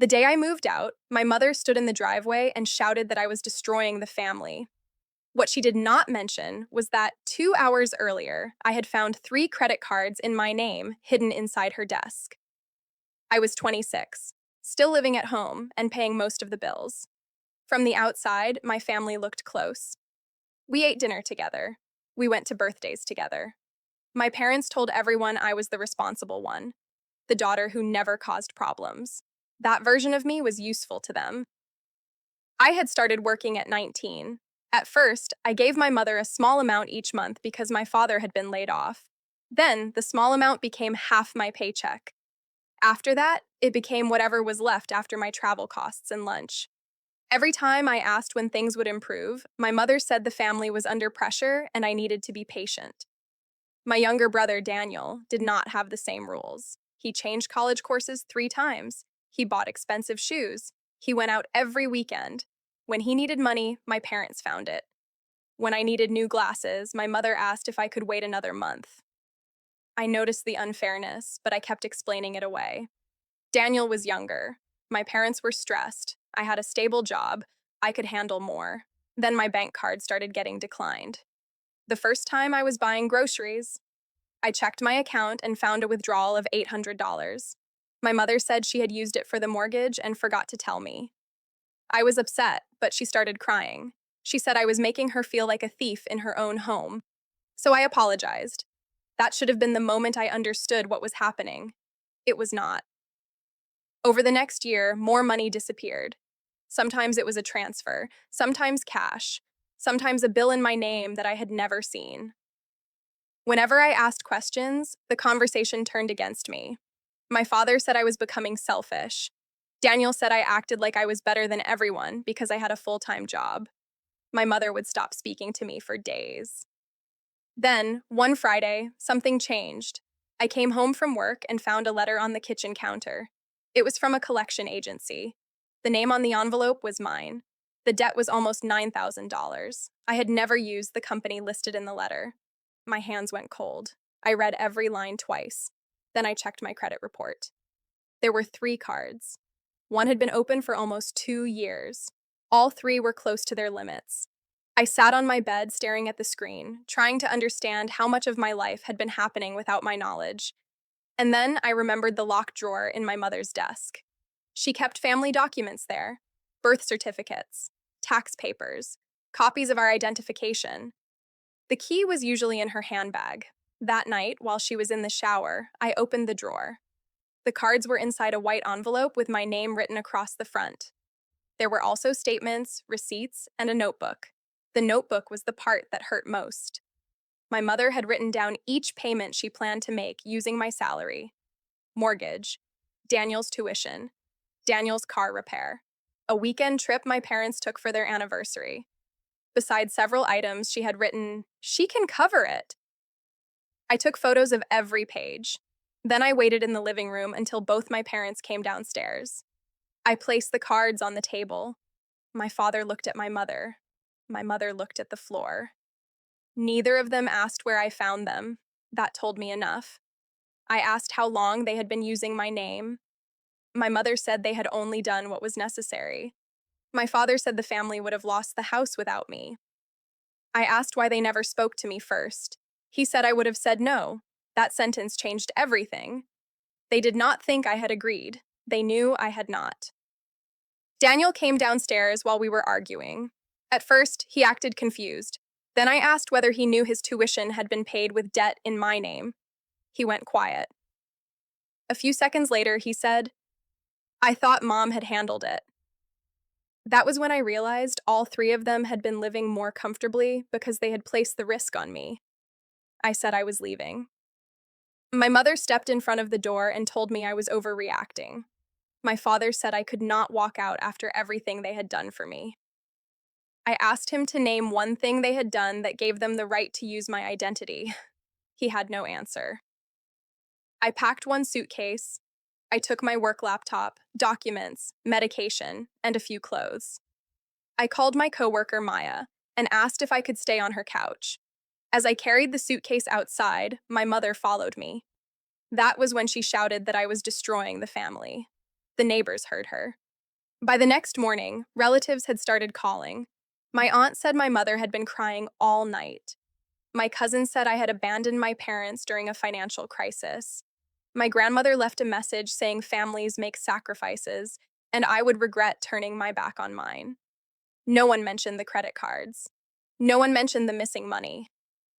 The day I moved out, my mother stood in the driveway and shouted that I was destroying the family. What she did not mention was that 2 hours earlier, I had found 3 credit cards in my name hidden inside her desk. I was 26, still living at home and paying most of the bills. From the outside, my family looked close. We ate dinner together. We went to birthdays together. My parents told everyone I was the responsible one, the daughter who never caused problems. That version of me was useful to them. I had started working at 19. At first, I gave my mother a small amount each month because my father had been laid off. Then, the small amount became half my paycheck. After that, it became whatever was left after my travel costs and lunch. Every time I asked when things would improve, my mother said the family was under pressure and I needed to be patient. My younger brother, Daniel, did not have the same rules. He changed college courses 3 times. He bought expensive shoes. He went out every weekend. When he needed money, my parents found it. When I needed new glasses, my mother asked if I could wait another month. I noticed the unfairness, but I kept explaining it away. Daniel was younger. My parents were stressed. I had a stable job. I could handle more. Then my bank card started getting declined. The first time I was buying groceries, I checked my account and found a withdrawal of $800. My mother said she had used it for the mortgage and forgot to tell me. I was upset, but she started crying. She said I was making her feel like a thief in her own home. So I apologized. That should have been the moment I understood what was happening. It was not. Over the next year, more money disappeared. Sometimes it was a transfer, sometimes cash, sometimes a bill in my name that I had never seen. Whenever I asked questions, the conversation turned against me. My father said I was becoming selfish. Daniel said I acted like I was better than everyone because I had a full-time job. My mother would stop speaking to me for days. Then, one Friday, something changed. I came home from work and found a letter on the kitchen counter. It was from a collection agency. The name on the envelope was mine. The debt was almost $9,000. I had never used the company listed in the letter. My hands went cold. I read every line twice. Then I checked my credit report. There were 3 cards. One had been open for almost 2 years. All 3 were close to their limits. I sat on my bed staring at the screen, trying to understand how much of my life had been happening without my knowledge. And then I remembered the locked drawer in my mother's desk. She kept family documents there, birth certificates, tax papers, copies of our identification. The key was usually in her handbag. That night, while she was in the shower, I opened the drawer. The cards were inside a white envelope with my name written across the front. There were also statements, receipts, and a notebook. The notebook was the part that hurt most. My mother had written down each payment she planned to make using my salary: mortgage, Daniel's tuition, Daniel's car repair, a weekend trip my parents took for their anniversary. Besides several items, she had written, "She can cover it." I took photos of every page. Then I waited in the living room until both my parents came downstairs. I placed the cards on the table. My father looked at my mother. My mother looked at the floor. Neither of them asked where I found them. That told me enough. I asked how long they had been using my name. My mother said they had only done what was necessary. My father said the family would have lost the house without me. I asked why they never spoke to me first. He said I would have said no. That sentence changed everything. They did not think I had agreed. They knew I had not. Daniel came downstairs while we were arguing. At first, he acted confused. Then I asked whether he knew his tuition had been paid with debt in my name. He went quiet. A few seconds later, he said, "I thought Mom had handled it." That was when I realized all 3 of them had been living more comfortably because they had placed the risk on me. I said I was leaving. My mother stepped in front of the door and told me I was overreacting. My father said I could not walk out after everything they had done for me. I asked him to name one thing they had done that gave them the right to use my identity. He had no answer. I packed one suitcase. I took my work laptop, documents, medication, and a few clothes. I called my coworker Maya and asked if I could stay on her couch. As I carried the suitcase outside, my mother followed me. That was when she shouted that I was destroying the family. The neighbors heard her. By the next morning, relatives had started calling. My aunt said my mother had been crying all night. My cousin said I had abandoned my parents during a financial crisis. My grandmother left a message saying families make sacrifices, and I would regret turning my back on mine. No one mentioned the credit cards. No one mentioned the missing money.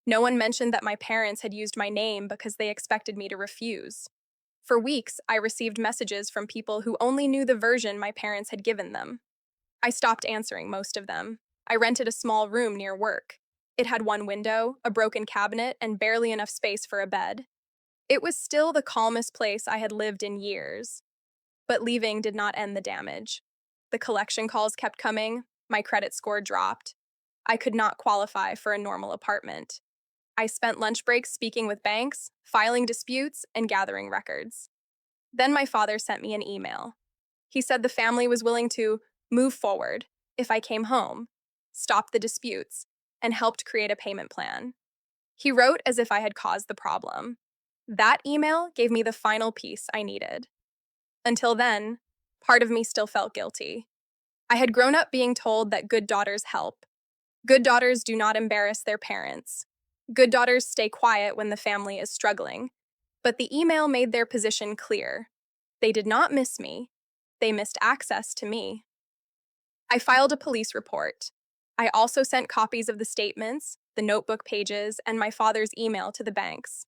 No one mentioned that my parents had used my name because they expected me to refuse. For weeks, I received messages from people who only knew the version my parents had given them. I stopped answering most of them. I rented a small room near work. It had one window, a broken cabinet, and barely enough space for a bed. It was still the calmest place I had lived in years. But leaving did not end the damage. The collection calls kept coming, my credit score dropped. I could not qualify for a normal apartment. I spent lunch breaks speaking with banks, filing disputes, and gathering records. Then my father sent me an email. He said the family was willing to move forward if I came home, stop the disputes, and helped create a payment plan. He wrote as if I had caused the problem. That email gave me the final piece I needed. Until then, part of me still felt guilty. I had grown up being told that good daughters help. Good daughters do not embarrass their parents. Good daughters stay quiet when the family is struggling. But the email made their position clear. They did not miss me. They missed access to me. I filed a police report. I also sent copies of the statements, the notebook pages, and my father's email to the banks.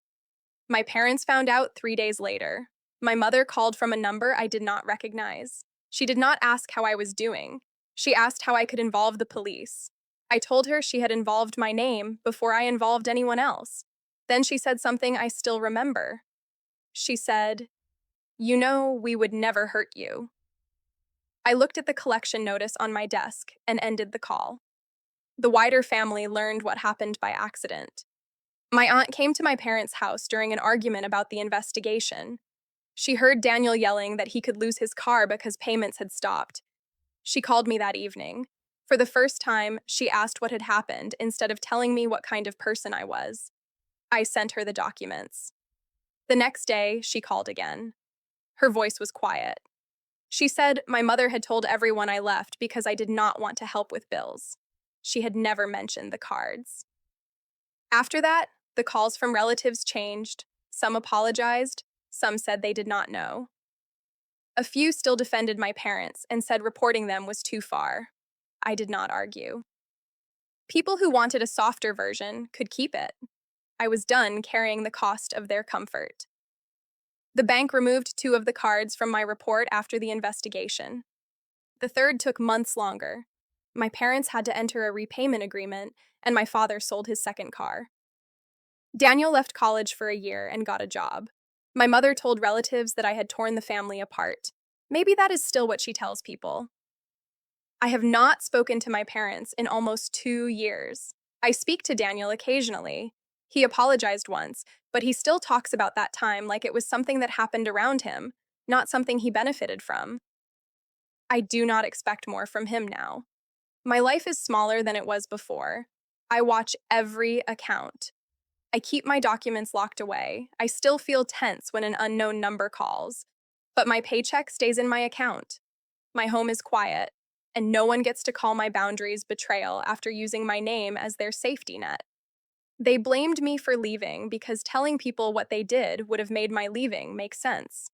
My parents found out 3 days later. My mother called from a number I did not recognize. She did not ask how I was doing. She asked how I could involve the police. I told her she had involved my name before I involved anyone else. Then she said something I still remember. She said, "You know, we would never hurt you." I looked at the collection notice on my desk and ended the call. The wider family learned what happened by accident. My aunt came to my parents' house during an argument about the investigation. She heard Daniel yelling that he could lose his car because payments had stopped. She called me that evening. For the first time, she asked what had happened instead of telling me what kind of person I was. I sent her the documents. The next day, she called again. Her voice was quiet. She said my mother had told everyone I left because I did not want to help with bills. She had never mentioned the cards. After that, the calls from relatives changed. Some apologized, some said they did not know. A few still defended my parents and said reporting them was too far. I did not argue. People who wanted a softer version could keep it. I was done carrying the cost of their comfort. The bank removed 2 of the cards from my report after the investigation. The third took months longer. My parents had to enter a repayment agreement, and my father sold his second car. Daniel left college for a year and got a job. My mother told relatives that I had torn the family apart. Maybe that is still what she tells people. I have not spoken to my parents in almost 2 years. I speak to Daniel occasionally. He apologized once, but he still talks about that time like it was something that happened around him, not something he benefited from. I do not expect more from him now. My life is smaller than it was before. I watch every account. I keep my documents locked away. I still feel tense when an unknown number calls. But my paycheck stays in my account. My home is quiet, and no one gets to call my boundaries betrayal after using my name as their safety net. They blamed me for leaving because telling people what they did would have made my leaving make sense.